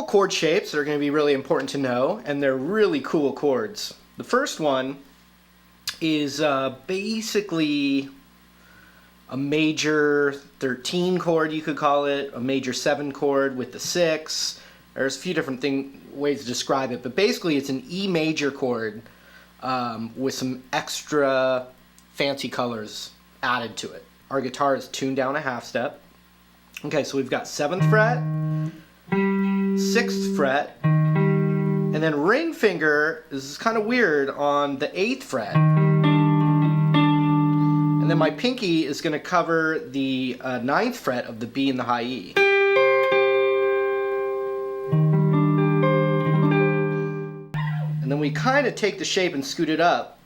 chord shapes that are going to be really important to know, and they're really cool chords. The first one is basically a major 13 chord, you could call it, a major 7 chord with the 6. There's a few different ways to describe it, but basically it's an E major chord with some extra fancy colors added to it. Our guitar is tuned down a half step. Okay, so we've got 7th fret, 6th fret, and then ring finger is kind of weird on the 8th fret. And then my pinky is going to cover the 9th fret of the B and the high E. And then we kind of take the shape and scoot it up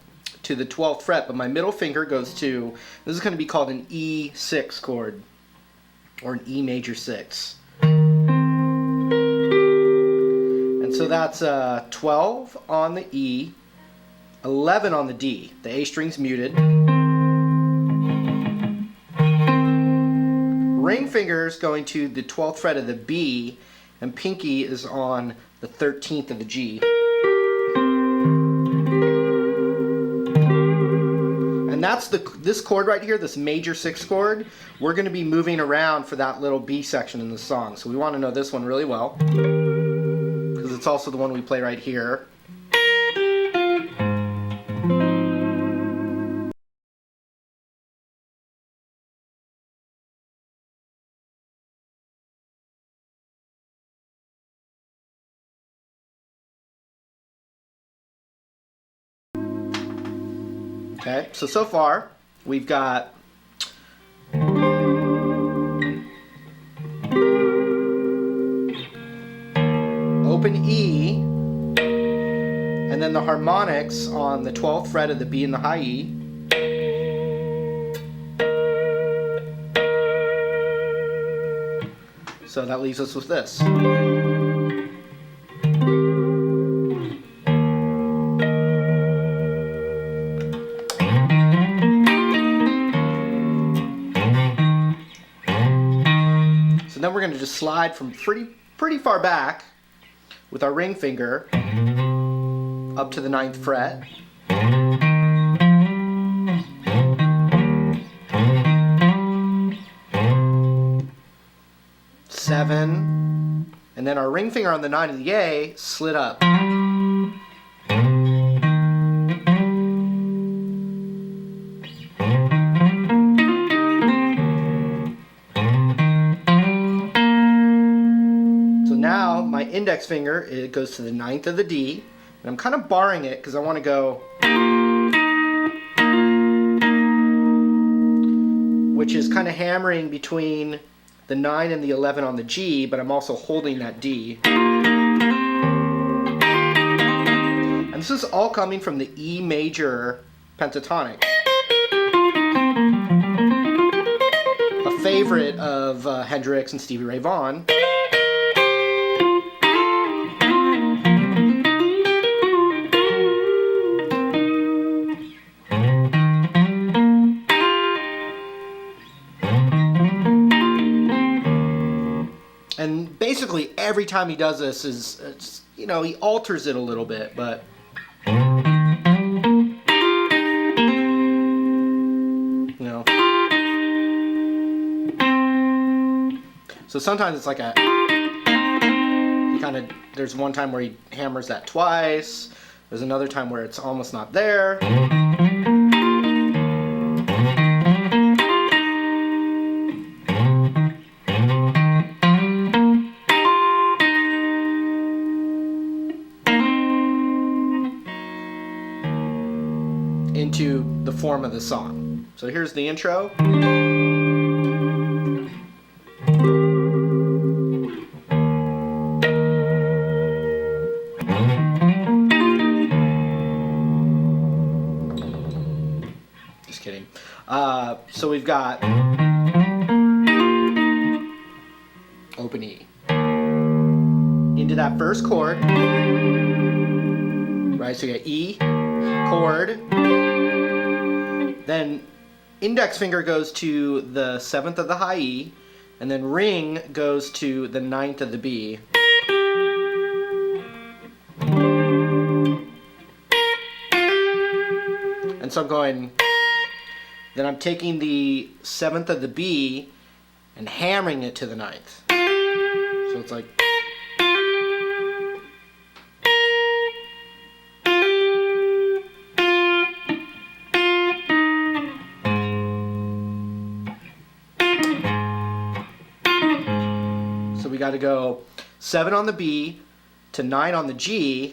to the 12th fret, but my middle finger goes to, this is going to be called an E6 chord, or an E major 6. And so that's 12 on the E, 11 on the D. The A string's muted. Ring finger's going to the 12th fret of the B, and pinky is on the 13th of the G. And that's this chord right here, this major 6 chord. We're going to be moving around for that little B section in the song. So we want to know this one really well, because it's also the one we play right here. Okay, so far we've got open E, and then the harmonics on the 12th fret of the B and the high E. So that leaves us with this. Then we're going to just slide from pretty far back with our ring finger up to the 9th fret. 7, and then our ring finger on the 9 of the A slid up. Now my index finger, it goes to the 9th of the D, and I'm kind of barring it because I want to go, which is kind of hammering between the 9 and the 11 on the G, but I'm also holding that D. And this is all coming from the E major pentatonic, a favorite of Hendrix and Stevie Ray Vaughan. And basically every time he does this is, you know, he alters it a little bit, but you know. So sometimes it's like there's one time where he hammers that twice. There's another time where it's almost not there. Into the form of the song. So here's the intro. Just kidding. So we've got open E. Into that first chord. Right, so we got E, chord, then index finger goes to the 7th of the high E, and then ring goes to the 9th of the B. And so I'm going, then I'm taking the 7th of the B and hammering it to the 9th. So it's like, so we got to go 7 on the B to 9 on the G,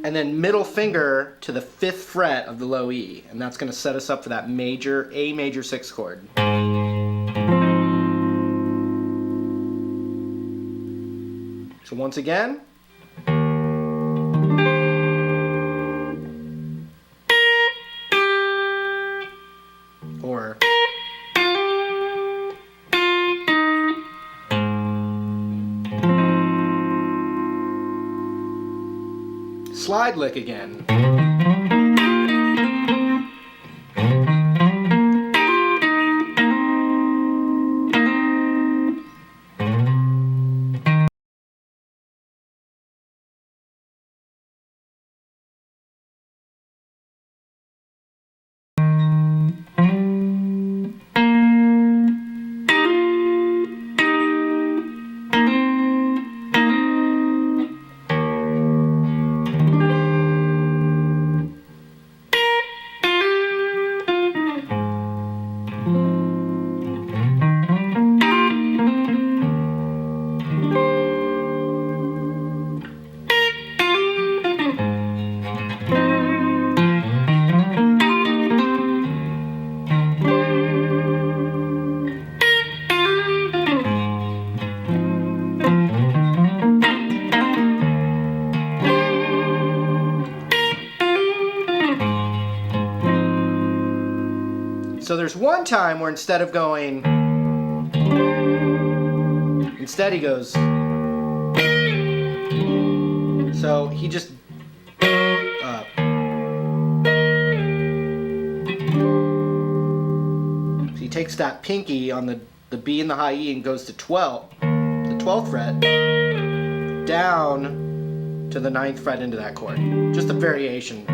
and then middle finger to the 5th fret of the low E, and that's going to set us up for that major A major 6 chord. So once again, or slide lick again. So there's one time where instead of going, instead he goes, so he just, so he takes that pinky on the B and the high E and goes to 12, the 12th fret, down to the 9th fret into that chord. Just a variation.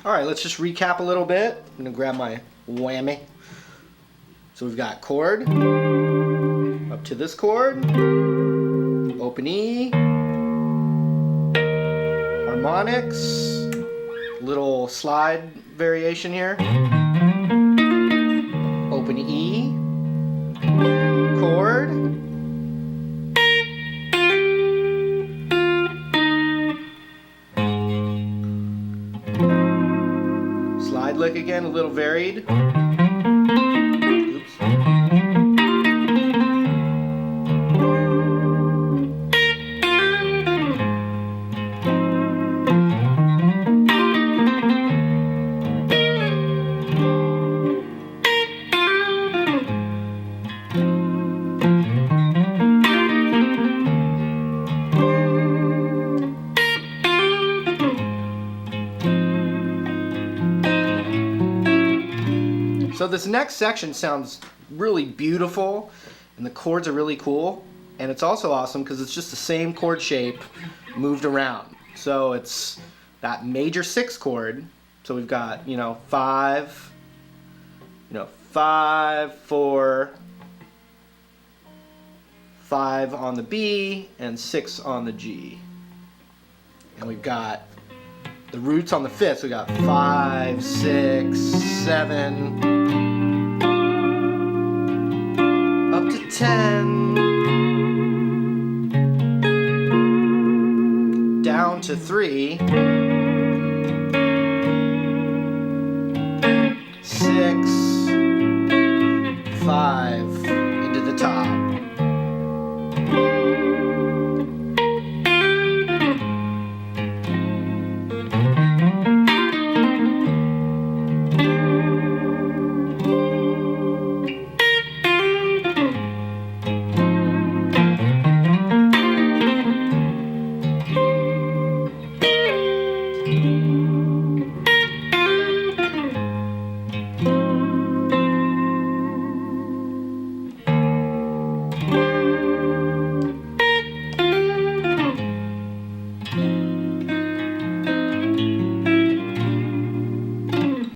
Alright, let's just recap a little bit. I'm going to grab my whammy. So we've got chord, up to this chord, open E, harmonics, little slide variation here, open E, chord, slide lick again, a little varied. Oops. So this next section sounds really beautiful, and the chords are really cool, and it's also awesome because it's just the same chord shape moved around. So it's that major 6 chord. So we've got, 5, 5, 4, 5 on the B, and 6 on the G. And we've got the roots on the 5th, so we got 5, 6, 7, up to 10, down to 3, 6, 5, into the top.